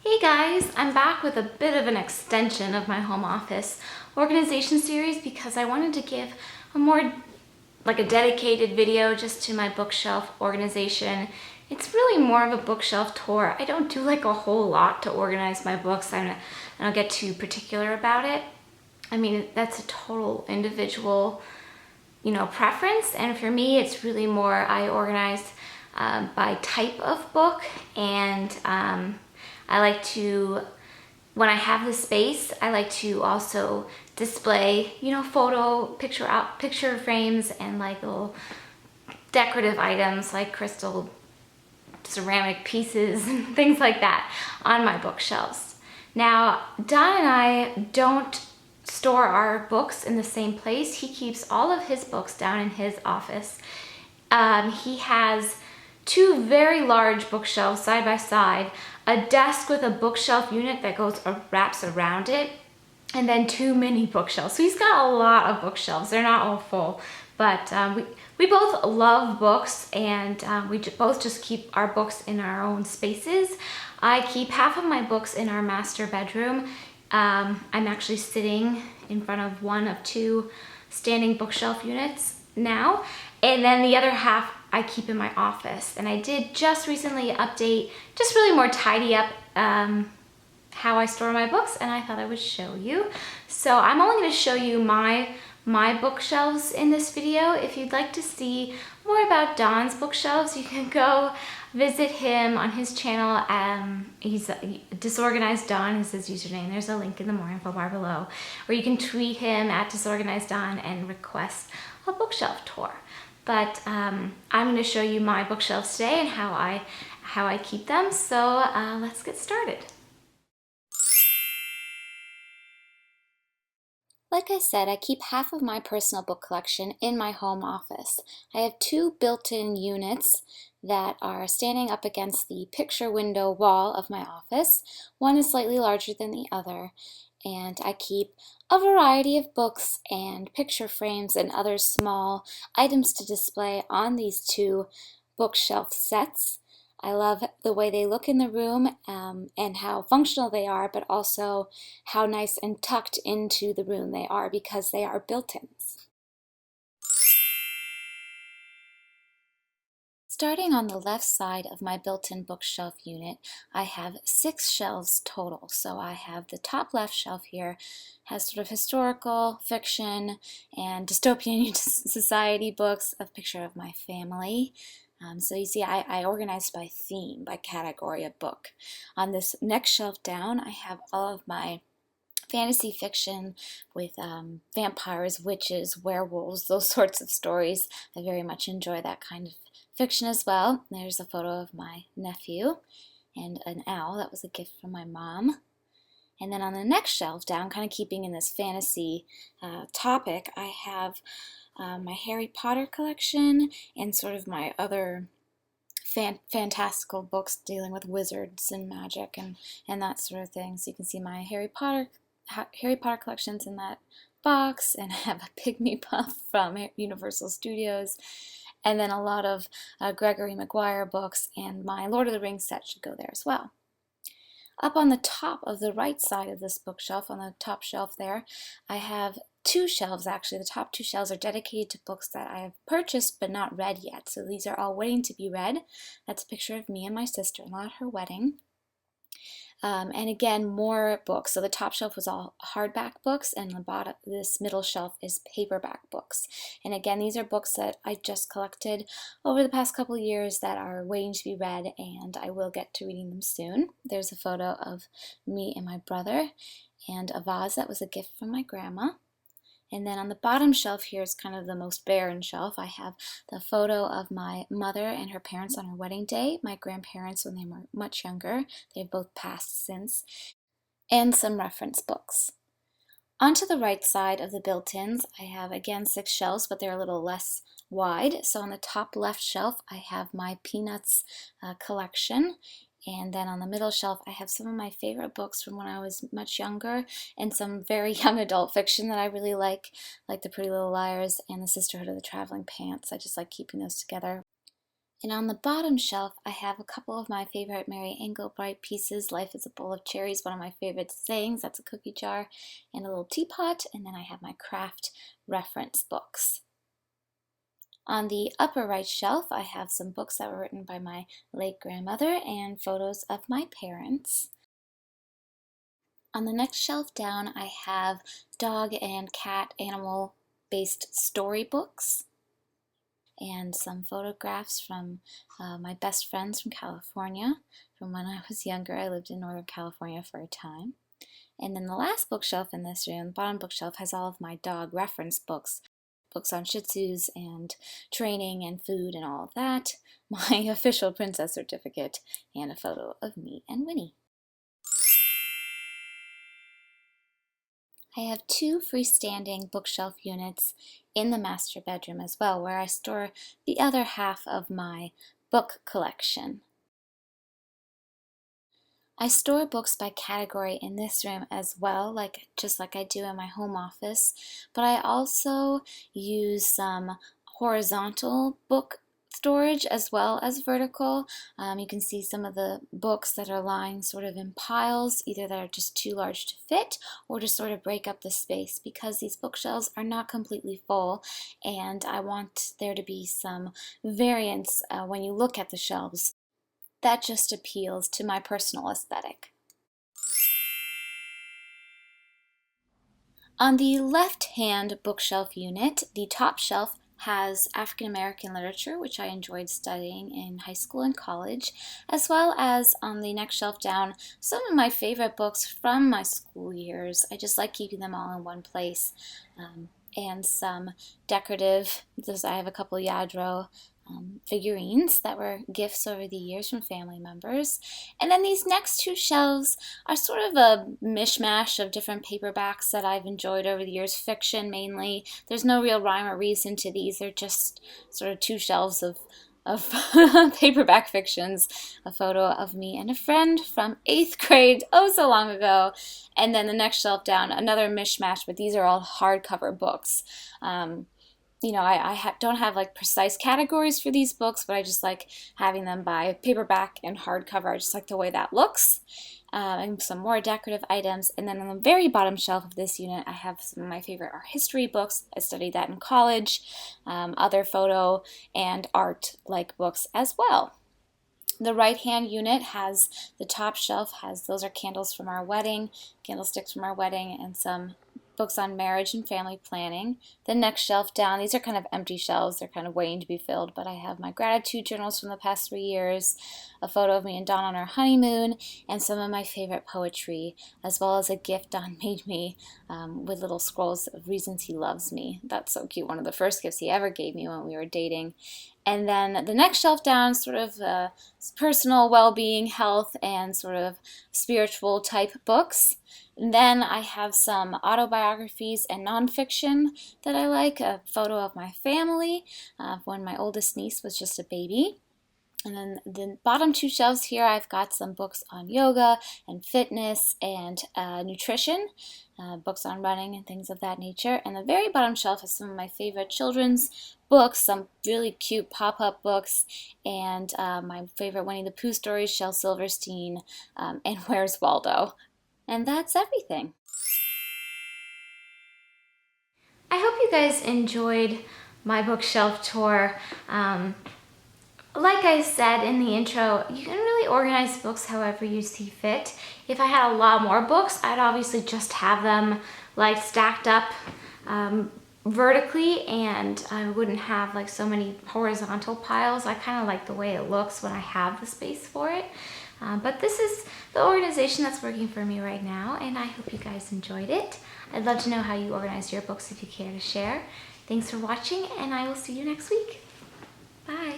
Hey guys, I'm back with a bit of an extension of my home office organization series because I wanted to give a more like a dedicated video just to my bookshelf organization. It's really more of a bookshelf tour. I don't do like a whole lot to organize my books. I don't get too particular about it. I mean, that's a total individual, preference. And for me, it's really more I organize by type of book, and I like to, when I have the space, I like to also display, picture frames and like little decorative items like crystal ceramic pieces and things like that on my bookshelves. Now, Don and I don't store our books in the same place. He keeps all of his books down in his office. He has two very large bookshelves side by side, a desk with a bookshelf unit that wraps around it, and then two mini bookshelves. So he's got a lot of bookshelves. They're not all full, but we both love books, and we both just keep our books in our own spaces. I keep half of my books in our master bedroom. I'm actually sitting in front of one of two standing bookshelf units now, and then the other half I keep in my office. And I did just recently update, just really more tidy up how I store my books, and I thought I would show you. So I'm only going to show you my bookshelves in this video. If you'd like to see more about Don's bookshelves, you can go visit him on his channel. He's Disorganized Don is his username. There's a link in the more info bar below, or you can tweet him at Disorganized Don and request a bookshelf tour. But I'm going to show you my bookshelves today and how I keep them. So let's get started. Like I said, I keep half of my personal book collection in my home office. I have two built-in units that are standing up against the picture window wall of my office. One is slightly larger than the other, and I keep a variety of books and picture frames and other small items to display on these two bookshelf sets. I love the way they look in the room and how functional they are, but also how nice and tucked into the room they are because they are built-ins. Starting on the left side of my built-in bookshelf unit, I have 6 shelves total. So I have the top left shelf here has sort of historical, fiction, and dystopian society books, a picture of my family. So you see I organized by theme, by category of book. On this next shelf down, I have all of my fantasy fiction with vampires, witches, werewolves, those sorts of stories. I very much enjoy that kind of fiction as well. There's a photo of my nephew and an owl. That was a gift from my mom. And then on the next shelf down, kind of keeping in this fantasy topic, I have my Harry Potter collection and sort of my other fantastical books dealing with wizards and magic and that sort of thing. So you can see my Harry Potter collections in that box, and I have a Pygmy Puff from Universal Studios, and then a lot of Gregory Maguire books, and my Lord of the Rings set should go there as well. Up on the top of the right side of this bookshelf, on the top shelf there, I have 2 shelves actually. The top 2 shelves are dedicated to books that I have purchased but not read yet. So these are all waiting to be read. That's a picture of me and my sister-in-law at her wedding. And again, more books. So the top shelf was all hardback books, and the bottom, this middle shelf is paperback books. And again, these are books that I just collected over the past couple of years that are waiting to be read, and I will get to reading them soon. There's a photo of me and my brother, and a vase that was a gift from my grandma. And then on the bottom shelf here is kind of the most barren shelf. I have the photo of my mother and her parents on her wedding day, my grandparents when they were much younger. They've both passed since, and some reference books. Onto the right side of the built-ins, I have again 6 shelves, but they're a little less wide. So on the top left shelf, I have my Peanuts collection. And then on the middle shelf, I have some of my favorite books from when I was much younger, and some very young adult fiction that I really like The Pretty Little Liars and The Sisterhood of the Traveling Pants. I just like keeping those together. And on the bottom shelf, I have a couple of my favorite Mary Engelbreit pieces. Life is a bowl of cherries, one of my favorite sayings. That's a cookie jar and a little teapot. And then I have my craft reference books. On the upper right shelf, I have some books that were written by my late grandmother and photos of my parents. On the next shelf down, I have dog and cat animal-based storybooks and some photographs from my best friends from California. From when I was younger, I lived in Northern California for a time. And then the last bookshelf in this room, the bottom bookshelf, has all of my dog reference books. Books on Shih Tzus and training and food and all of that. My official princess certificate and a photo of me and Winnie. I have 2 freestanding bookshelf units in the master bedroom as well, where I store the other half of my book collection. I store books by category in this room as well, just like I do in my home office, but I also use some horizontal book storage as well as vertical. You can see some of the books that are lying sort of in piles, either that are just too large to fit or to sort of break up the space, because these bookshelves are not completely full and I want there to be some variance when you look at the shelves. That just appeals to my personal aesthetic. On the left-hand bookshelf unit, the top shelf has African American literature, which I enjoyed studying in high school and college, as well as on the next shelf down, some of my favorite books from my school years. I just like keeping them all in one place. And some decorative, I have a couple Lladró figurines that were gifts over the years from family members. And then these next 2 shelves are sort of a mishmash of different paperbacks that I've enjoyed over the years, fiction mainly. There's no real rhyme or reason to these. They're just sort of 2 shelves of paperback fictions, a photo of me and a friend from 8th grade, oh so long ago, and then the next shelf down, another mishmash, but these are all hardcover books. I don't have like precise categories for these books, but I just like having them by paperback and hardcover. I just like the way that looks. And some more decorative items. And then on the very bottom shelf of this unit, I have some of my favorite art history books. I studied that in college, other photo and art-like books as well. The right-hand unit has, the top shelf has, those are candles from our wedding, candlesticks from our wedding, and some books on marriage and family planning. The next shelf down, these are kind of empty shelves, they're kind of waiting to be filled, but I have my gratitude journals from the past 3 years, a photo of me and Don on our honeymoon, and some of my favorite poetry, as well as a gift Don made me with little scrolls of reasons he loves me. That's so cute, one of the first gifts he ever gave me when we were dating. And then the next shelf down, sort of personal well-being, health, and sort of spiritual type books. And then I have some autobiographies and nonfiction that I like, a photo of my family when my oldest niece was just a baby. And then the bottom 2 shelves here, I've got some books on yoga and fitness and nutrition, books on running and things of that nature. And the very bottom shelf has some of my favorite children's books, some really cute pop-up books, and my favorite Winnie the Pooh stories, Shel Silverstein, and Where's Waldo. And that's everything. I hope you guys enjoyed my bookshelf tour. Like I said in the intro, you can really organize books however you see fit. If I had a lot more books, I'd obviously just have them like stacked up vertically, and I wouldn't have like so many horizontal piles. I kind of like the way it looks when I have the space for it. But this is the organization that's working for me right now, and I hope you guys enjoyed it. I'd love to know how you organize your books if you care to share. Thanks for watching, and I will see you next week. Bye.